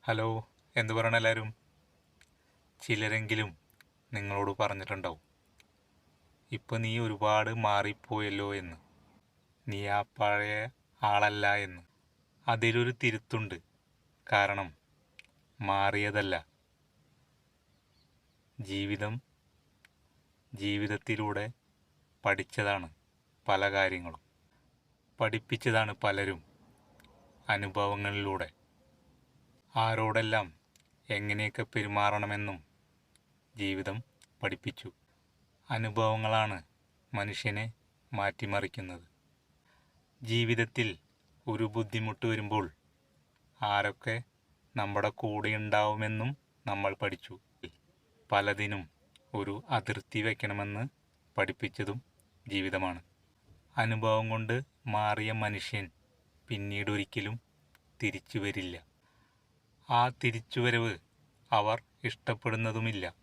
Hello, എന്തു പറയണം എല്ലാവരും? ചിലരെങ്കിലും നിങ്ങളോട് പറഞ്ഞിട്ടുണ്ടാവും, ഇപ്പം നീ ഒരുപാട് മാറിപ്പോയല്ലോ എന്ന്, നീ ആ പഴയ ആളല്ല എന്ന്. അതിലൊരു തിരുത്തുണ്ട്. കാരണം മാറിയതല്ല, ജീവിതത്തിലൂടെ പഠിച്ചതാണ് പല കാര്യങ്ങളും. പഠിപ്പിച്ചതാണ് പലരും അനുഭവങ്ങളിലൂടെ. ആരോടെല്ലാം എങ്ങനെയൊക്കെ പെരുമാറണമെന്നും ജീവിതം പഠിപ്പിച്ചു. അനുഭവങ്ങളാണ് മനുഷ്യനെ മാറ്റിമറിക്കുന്നത്. ജീവിതത്തിൽ ഒരു ബുദ്ധിമുട്ട് വരുമ്പോൾ ആരൊക്കെ നമ്മുടെ കൂടെയുണ്ടാവുമെന്നും നമ്മൾ പഠിച്ചു. പലതിനും ഒരു അതിർത്തി വയ്ക്കണമെന്ന് പഠിപ്പിച്ചതും ജീവിതമാണ്. അനുഭവം കൊണ്ട് മാറിയ മനുഷ്യൻ പിന്നീടൊരിക്കലും തിരിച്ചു വരില്ല. ആ തിരിച്ചുവരവ് അവർ ഇഷ്ടപ്പെടുന്നതുമില്ല.